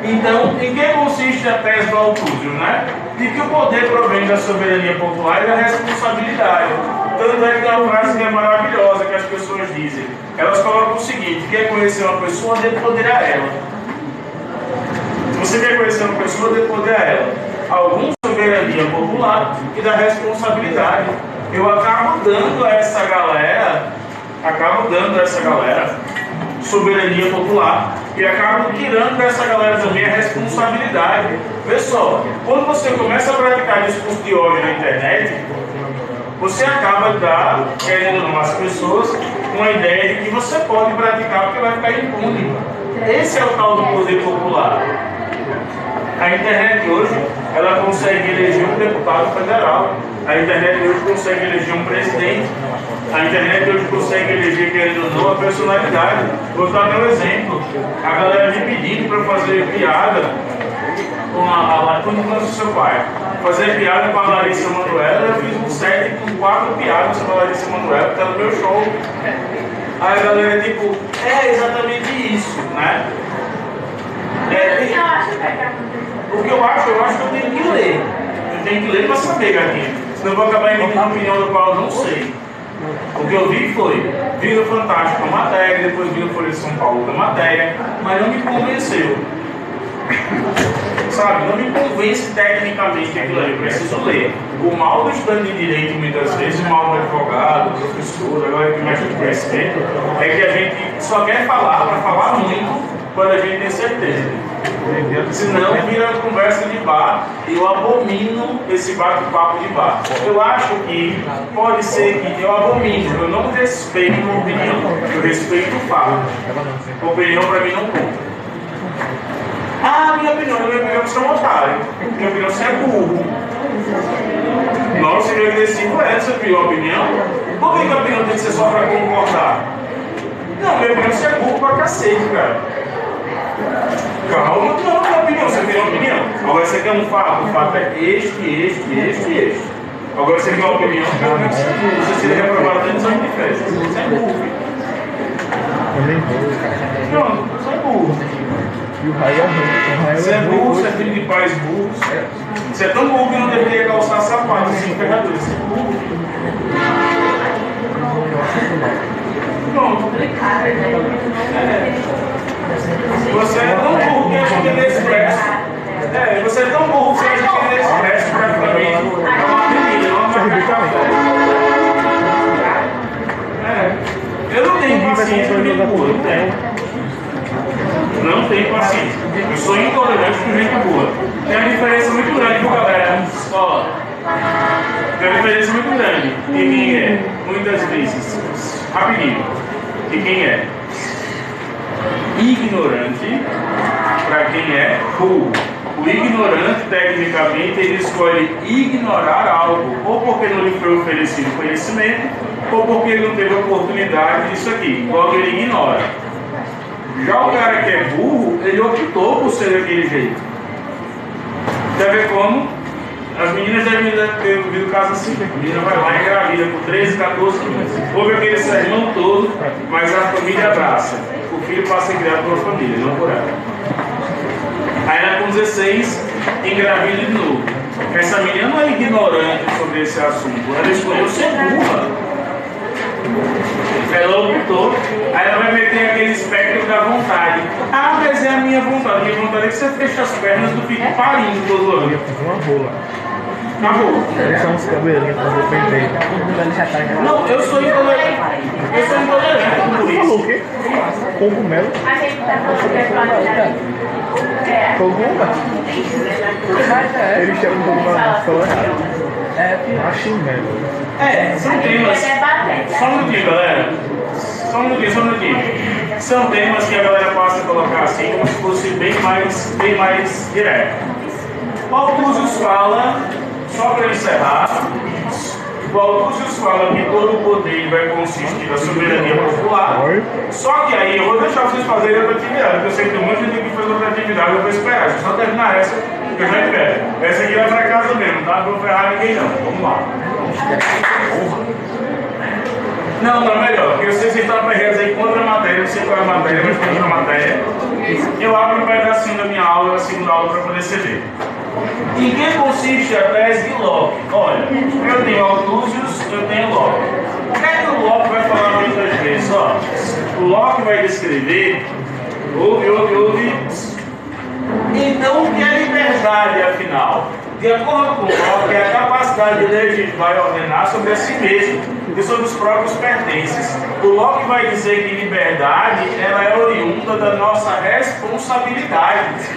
Então, em que consiste a tese do Altúzio, né? De que o poder provém da soberania popular e da responsabilidade. Tanto é que tem uma frase que é maravilhosa, que as pessoas dizem. Elas colocam o seguinte: quer conhecer uma pessoa, dê poder a ela. Se você quer conhecer uma pessoa, dê poder a ela. Alguns soberania popular e da responsabilidade. Eu acabo dando a essa galera soberania popular e acabo tirando dessa galera também a responsabilidade. Vê só, quando você começa a praticar discurso de ódio na internet, você acaba querendo ou não as pessoas uma ideia de que você pode praticar porque vai ficar impune. Esse é o tal do poder popular. A internet hoje, ela consegue eleger um deputado federal. A internet hoje consegue eleger um presidente. A internet hoje consegue eleger, querendo ou não, a personalidade. Vou dar meu exemplo. A galera me pedindo para fazer piada com a seu pai. Fazer piada com a Larissa Manoela. Eu fiz um set com 4 piadas com a Larissa Manoela, que tá no meu show. Aí a galera tipo, é exatamente isso, né? O que eu acho que eu tenho que ler. Eu tenho que ler para saber, gatinha. Senão eu vou acabar emitindo uma opinião do qual eu não sei. O que eu vi foi, vi no Fantástico a matéria, depois vi no Folha de São Paulo a matéria, mas não me convenceu. Sabe, não me convence tecnicamente aquilo ali, eu preciso ler. O mal do estudante de direito, muitas vezes, o mal do advogado, do professor, agora que mexe com conhecimento, é que a gente só quer falar para falar muito quando a gente tem certeza. Senão vira conversa de bar e eu abomino esse bate-papo de bar. Eu acho que pode ser que eu abomino, eu não respeito a opinião, eu respeito o fato. A opinião para mim não conta. Ah, minha opinião você é um otário. Minha opinião você é burro. Nossa, eu agressivo é essa a opinião? Por que a opinião tem que ser só para concordar? Não, minha opinião você é burro pra cacete, cara. Calma, não, minha opinião, você tem uma opinião. Agora você quer um fato, o fato é este. Agora você quer uma opinião, você seria reprovado dentro do exame de festa. Você é burro. Pronto, você é burro. E o raio é você é burro, você é filho de pais burros. Você é tão burro que não deveria calçar sapatos assim, ferradura. Você é burro. Pronto. Você é tão burro que acha que ele é expresso. Você é tão burro que acha que ele é expresso praticamente. É uma menina, é uma marcação. Eu não tenho paciência com gente burra, não tenho. Não tenho paciência. Eu sou intolerante com gente burra. Tem uma diferença muito grande, viu, galera? Ó, tem uma diferença muito grande. E quem é? Muitas vezes. Rapidinho. E quem é? Ignorante para quem é burro. O ignorante, tecnicamente, ele escolhe ignorar algo, ou porque não lhe foi oferecido conhecimento, ou porque ele não teve oportunidade disso aqui. Logo ele ignora. Já o cara que é burro, ele optou por ser daquele jeito. Quer ver como? As meninas devem ter ouvido o caso assim. A menina vai lá e engravida por 13, 14 meses. Houve aquele sermão todo, mas a família abraça. O filho passa a ser criado pela família, não por ela. Aí ela com 16, engravida de novo. Essa menina não é ignorante sobre esse assunto. Ela escolheu ser burra. Ela optou, aí ela vai meter aquele espectro da vontade. Ah, mas é a minha vontade. A minha vontade é que você feche as pernas do filho parindo todo ano. Uma rola. Uma rola. Deixar uns cabelinhos pra eu perder. Não, eu sou intolerante. Eu sou intolerante por Falou o isso. quê? Cogumelo? A gente tá falando Cogumelo? Ele chama de cogumelo na escola errada. Marshmallow. São temas. Só um minutinho, galera. Só um minutinho. São temas que a galera passa a colocar assim, como se fosse bem mais direto. O Altúzios fala, só para encerrar, o Altúzios fala que todo o poder vai consistir na soberania popular. Só que aí eu vou deixar vocês fazerem outra atividade, porque eu sei que tem um monte de gente que faz outra atividade, eu vou esperar. Deixa eu só terminar essa, que eu já espero. Essa aqui vai pra casa mesmo, tá? Não vou ferrar ninguém não. Vamos lá. Não, tá melhor, porque vocês estão aperreados aí contra a matéria, não sei qual é a matéria, mas contra a matéria. Eu abro um pedacinho da minha aula, na segunda aula, para poder você ver. Em que consiste a tese de Locke? Olha, eu tenho Altúzios, eu tenho Locke. O que é que o Locke vai falar muitas vezes? Ó, o Locke vai descrever, ouve. Então, o que é liberdade, afinal? De acordo com Locke, é a capacidade de legislar e ordenar sobre a si mesmo e sobre os próprios pertences. O Locke vai dizer que liberdade ela é oriunda da nossa responsabilidade.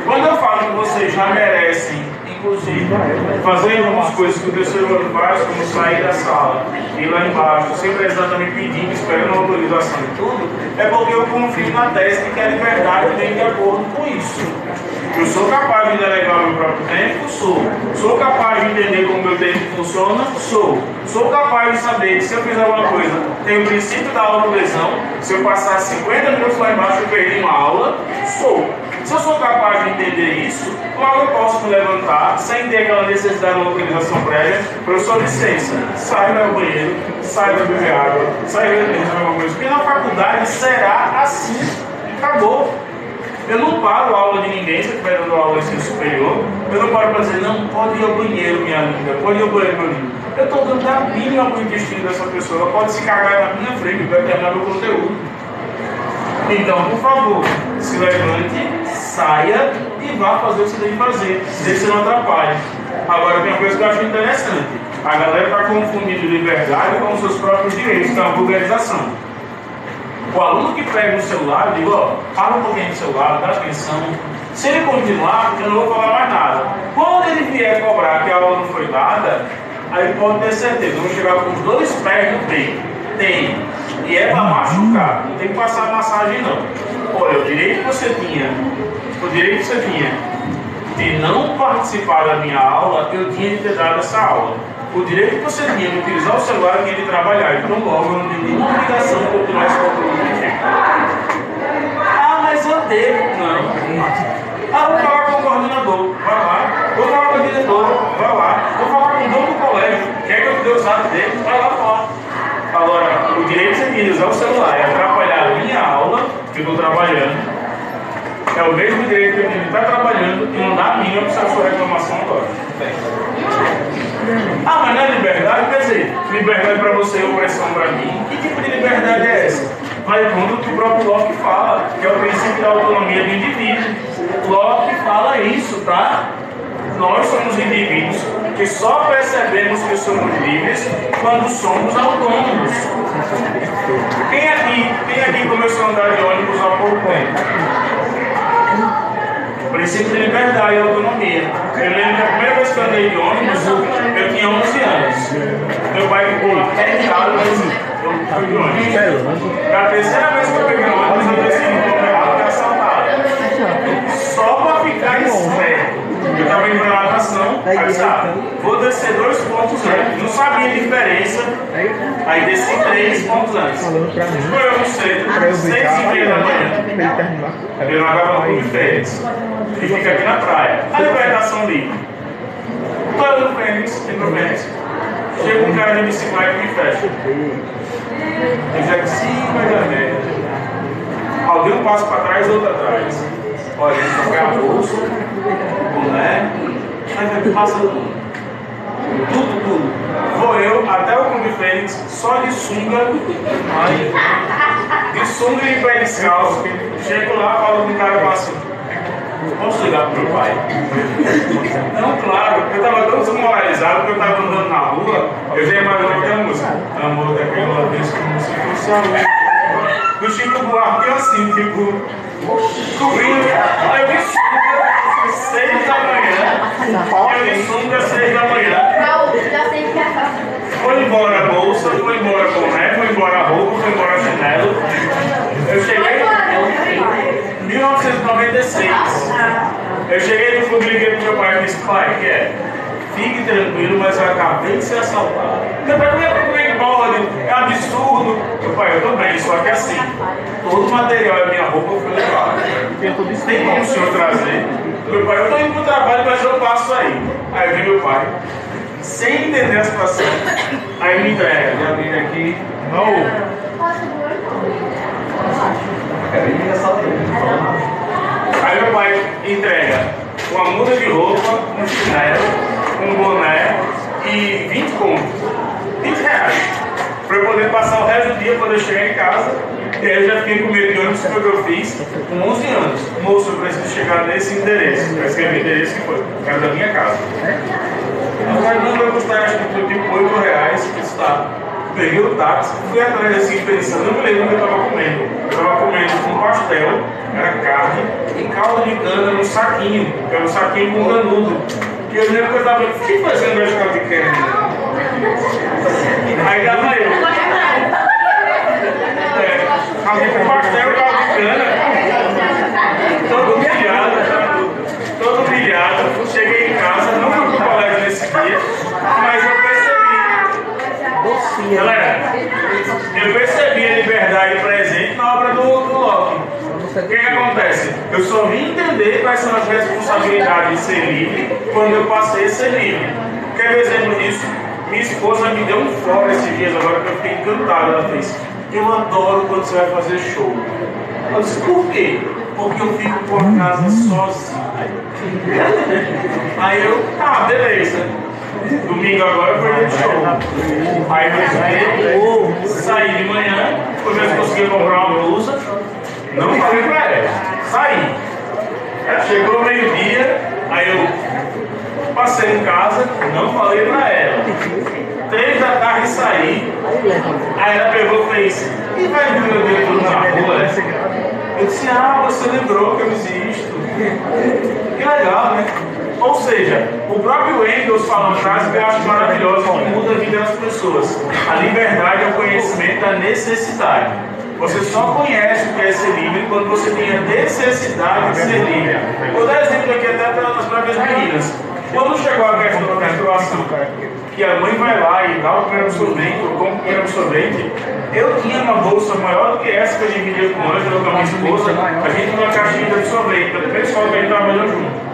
Quando eu falo que vocês já merecem, inclusive, fazer algumas coisas que o terceiro ano faz, como sair da sala, ir lá embaixo, sempre exatamente pedindo, esperando a autorização e tudo, é porque eu confio na tese de que a liberdade vem de acordo com isso. Eu sou capaz de delegar o meu próprio tempo? Sou. Sou capaz de entender como o meu tempo funciona? Sou. Sou capaz de saber que se eu fizer uma coisa, tem o princípio da autolesão, se eu passar 50 minutos lá embaixo eu perdi uma aula? Sou. Se eu sou capaz de entender isso, logo eu posso me levantar sem ter aquela necessidade de uma autorização prévia. Professor, licença, saia ao banheiro, saia para beber água, saia para beber alguma coisa. Porque na faculdade será assim. Acabou. Eu não paro a aula de ninguém, se eu estiver dando aula em ensino superior. Eu não paro para dizer, não, pode ir ao banheiro, minha linda, pode ir ao banheiro, meu lindo. Eu estou dando a mínima para o intestino dessa pessoa. Ela pode se cagar na minha frente para terminar meu conteúdo. Então, por favor, se levante, saia e vá fazer o que você tem que fazer, desde que você não atrapalhe. Agora, tem uma coisa que eu acho interessante. A galera está confundindo liberdade com os seus próprios direitos, que é uma vulgarização. O aluno que pega no celular, eu digo, ó, fala um pouquinho no celular, dá atenção. Se ele continuar, eu não vou falar mais nada. Quando ele vier cobrar que a aula não foi dada, aí pode ter certeza, eu vou chegar com os 2 pés no peito. Tem. E é para machucar, não tem que passar massagem não. Olha, o direito que você tinha de não participar da minha aula, eu tinha de ter dado essa aula. O direito que você tinha de utilizar o celular, eu tinha de trabalhar. Então logo eu não tenho nenhuma obrigação de continuar esse conteúdo. Ah, mas eu devo. Não. Ah, vou falar com o coordenador, vai lá. Vou falar com o diretor, vai lá. Vou falar com o dono do colégio, quer que eu te dê o zap dele, vai lá falar. Agora, o direito que você tinha de usar o celular é atrapalhar a minha aula, que eu estou trabalhando. É o mesmo direito que eu tenho de estar trabalhando e não dá a mínima para a sua reclamação agora. Ah, mas não é liberdade? Quer dizer, liberdade para você é opressão para mim? Que tipo de liberdade é essa? Vai contra o que o próprio Locke fala, que é o princípio da autonomia do indivíduo. Locke fala isso, tá? Nós somos indivíduos que só percebemos que somos livres quando somos autônomos. Quem aqui começou a andar de ônibus há pouco tempo? Princípio de liberdade e autonomia. Eu lembro que a primeira vez que eu andei de ônibus, eu tinha 11 anos. Meu pai ficou até errado, mas eu fui de ônibus. A terceira vez que eu peguei o ônibus, eu desci no ponto errado e assaltado. Só para ficar esperto. Eu estava indo na natação, aí sabe, vou descer 2 pontos antes. Não sabia a diferença, aí desci 3 pontos antes. Foi eu cedo, 6h30 da manhã. Eu nadava no Clube Fênix. E fica aqui na praia. A libertação livre. Estou no Fênix, tem no Fênix. Chega um cara de bicicleta e me fecha. Eu já disse, vai dar merda. Alguém um passo para trás, outro atrás. Olha, ele só quer a bolsa, boné, mas passa tudo. Tudo. Vou eu até o Clube Fênix, só de sunga, de sunga e pé descalço. Chego lá, falo com o cara e falo assim, posso ligar pro meu pai? Não, claro, eu estava tão desmoralizado que eu estava andando na rua, eu já imaginava aquela música. Amor daquela vez como se fosse a luz. Do Chico Buarque, assim, tipo, cobrindo. Aí eu vi sunga, 6 da manhã. Eu vi sunga, 6 da manhã. Foi embora a bolsa, foi embora a boné, foi embora a roupa, foi embora a chinelo. Eu cheguei em 1996. Eu cheguei no clube, liguei pro meu pai e disse, pai, que é? Fique tranquilo, mas eu acabei de ser assaltado. Meu pai, como é que pode? É absurdo. Meu pai, eu tô bem, só que assim, todo o material e minha roupa eu fui levar. Tem como o senhor trazer? Meu pai, eu tô indo pro trabalho, mas eu passo aí. Aí vem meu pai, sem entender a situação. Aí me entrega, já vim aqui. Não. Aí meu pai entrega uma muda de roupa, um chinelo, um boné e 20 contos. 20 reais. Para eu poder passar o resto do dia, poder chegar em casa E aí eu já fiquei com medo de ônibus, foi o que eu fiz com 11 anos. Moço, eu preciso chegar nesse endereço. Eu escrevi o endereço que foi, era da minha casa. Eu falei, não vai custar, acho que foi tipo R$8, que está. Peguei o táxi, fui atrás assim pensando, eu não me lembro o que eu estava comendo. Eu estava comendo um pastel, era carne, e caldo de cana no saquinho, que era um saquinho com canudo. E eu lembro que eu estava, o que fazendo mais caldo de cana? Aí dava eu. Alguém com pastel, caldo de cana, todo humilhado, cheguei em casa, não fui pro colégio nesse dia, mas eu percebi, galera, eu percebi a liberdade presente na obra do Locke. O que acontece? Eu só vim entender quais são as responsabilidades de ser livre quando eu passei a ser livre. Quer ver exemplo disso? Minha esposa me deu um fora esses dias agora que eu fiquei encantado. Ela fez, eu adoro quando você vai fazer show. Eu disse, por quê? Porque eu fico por casa sozinho. Aí eu, beleza. Domingo agora foi de show. Aí eu saí de manhã, depois eu consegui comprar uma blusa. Não falei pra ela. Saí. Chegou meio-dia, aí eu passei em casa, não falei pra ela. 3 da tarde saí. Aí ela pegou e fez, e vai ver meu dedo tudo na rua? Eu disse, você lembrou que eu existo. Que legal, né? Ou seja, o próprio Engels fala uma frase que eu acho maravilhosa, que muda a vida das pessoas. A liberdade é o conhecimento da necessidade. Você só conhece o que é ser livre quando você tem a necessidade de ser livre. Vou dar exemplo aqui até para as próprias meninas. Quando chegou a questão da menstruação, que a mãe vai lá e dá o primeiro absorvente, ou compra o primeiro absorvente, eu tinha uma bolsa maior do que essa que eu dividia com a Ângela, com a minha esposa, a gente tinha uma caixinha de absorvente, para depois só que a gente trabalhou junto.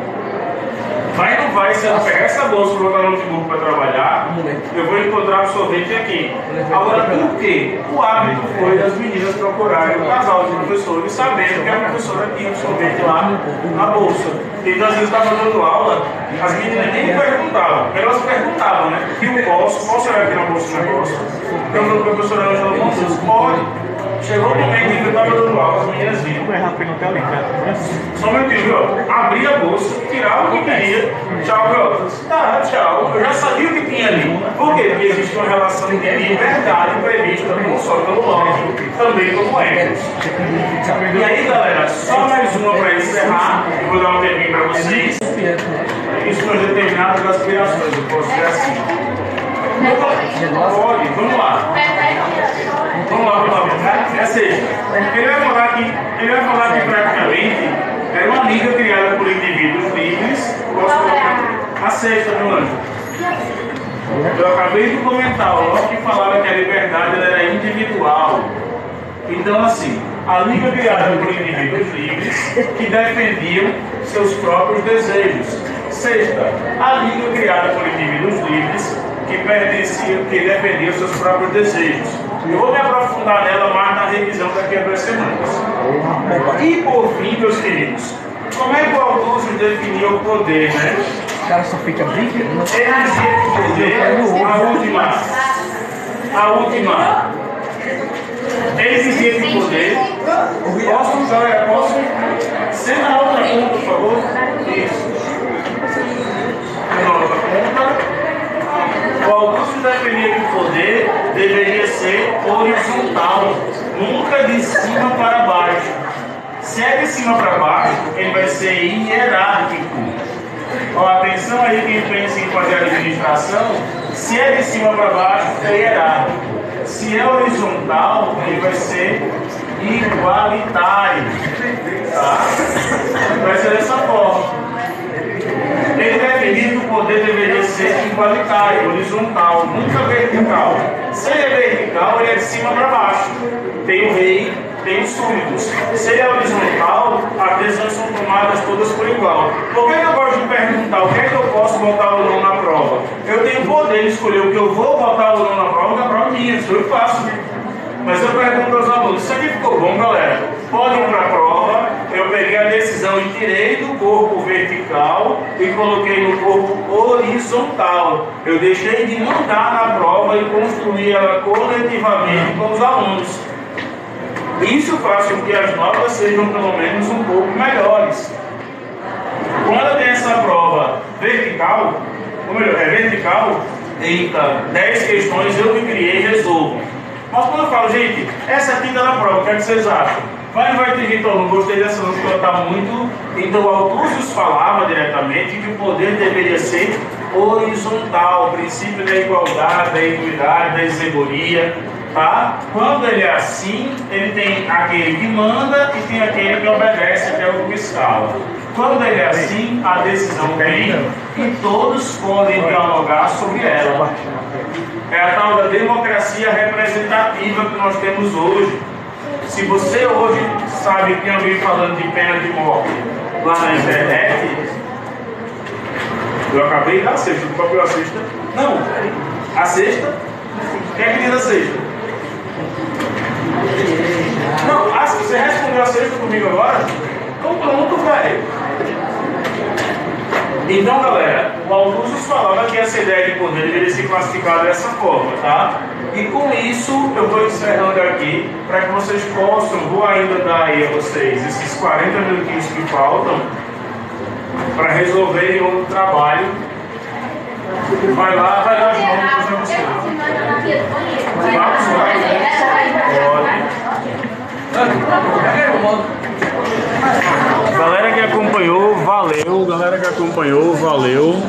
Mas não vai, se eu pegar essa bolsa para botar no notebook para trabalhar, eu vou encontrar absorvente aqui. Agora, por quê? O hábito foi das meninas procurarem o casal de professores, sabendo que a professora tinha absorvente lá na bolsa. Então, às vezes, estava dando aula, as meninas nem me perguntavam, elas perguntavam, né? Que eu posso olhar aqui na bolsa do negócio? Então, a professora Ângela falou, pode. Chegou o momento em que eu estava dando aula, as meninas viram. Só um minutinho, viu? Abri a bolsa, tirava o que queria. Tchau, garotas. Tchau. Eu já sabia o que tinha ali. Por quê? Porque existe uma relação de liberdade prevista não só pelo Locke, também como Engels. E aí, galera, só mais uma para encerrar. Eu vou dar um tempinho para vocês. Isso foi determinado pelas aspirações. Eu posso dizer assim. Pode, vamos lá. Vamos lá. É seja, ele vai falar aqui praticamente, era uma liga criada por indivíduos livres. Posso colocar? A sexta, meu anjo. Eu acabei de comentar, o Locke falava que a liberdade era individual. Então, assim, a liga criada por indivíduos livres que defendiam seus próprios desejos. Sexta, a liga criada por indivíduos livres que defendiam seus próprios desejos. Eu vou me aprofundar nela mais na revisão daqui a 2 semanas. E por fim, meus queridos, como é que o Augusto definia o poder, né? O cara só fica brincando. Ele dizia que o poder, a última. Ele dizia que o poder. Posso? Senta na outra ponta, por favor. Isso. Na outra ponta. O Augusto defendia que o poder deveria ser horizontal, nunca de cima para baixo. Se é de cima para baixo, ele vai ser hierárquico. Atenção aí quem pensa em fazer administração, se é de cima para baixo, é hierárquico. Se é horizontal, ele vai ser igualitário. Tá? Vai ser dessa forma. Ele definiu que o poder deveria ser igualitário, horizontal, nunca vertical. Se ele é vertical, ele é de cima para baixo. Tem o rei, tem os súditos. Se ele é horizontal, as decisões são tomadas todas por igual. Por que eu gosto de perguntar o que é que eu posso botar ou não na prova? Eu tenho o poder de escolher o que eu vou botar ou não na prova, que a prova é minha, isso eu faço. Mas eu pergunto aos alunos, isso aqui ficou bom, galera? Podem ir para a prova. Eu peguei a decisão e tirei do corpo vertical e coloquei no corpo horizontal. Eu deixei de mandar na prova e construí ela coletivamente com os alunos. Isso faz com que as notas sejam pelo menos um pouco melhores. Quando tem essa prova vertical, ou melhor, é vertical, eita, 10 questões eu me criei e resolvo. Mas quando eu falo, gente, essa aqui está na prova, o que é que vocês acham? Vai ter gente, eu não gostei dessa não, porque ela está muito. Então, Augustus falava diretamente que o poder deveria ser horizontal, o princípio da igualdade, da equidade, da isegoria, tá? Quando ele é assim, ele tem aquele que manda e tem aquele que obedece, que é o que escala. Quando ele é assim, a decisão vem e todos podem dialogar sobre ela. É a tal da democracia representativa que nós temos hoje. Se você hoje sabe que tem alguém falando de pena de morte lá na internet, eu acabei de dar a sexta, qual foi a sexta? Não, a sexta? Quem é que diz a sexta? Não, você respondeu a sexta comigo agora? Então pronto, velho. Então, galera, o Augustus falava que essa ideia de poder deveria ser classificada dessa forma, tá? E com isso, eu vou encerrando aqui, para que vocês possam, vou ainda dar aí a vocês esses 40 minutinhos que faltam, para resolverem outro trabalho. Vai lá as notas para vocês. Galera que acompanhou, valeu. Galera que acompanhou, valeu.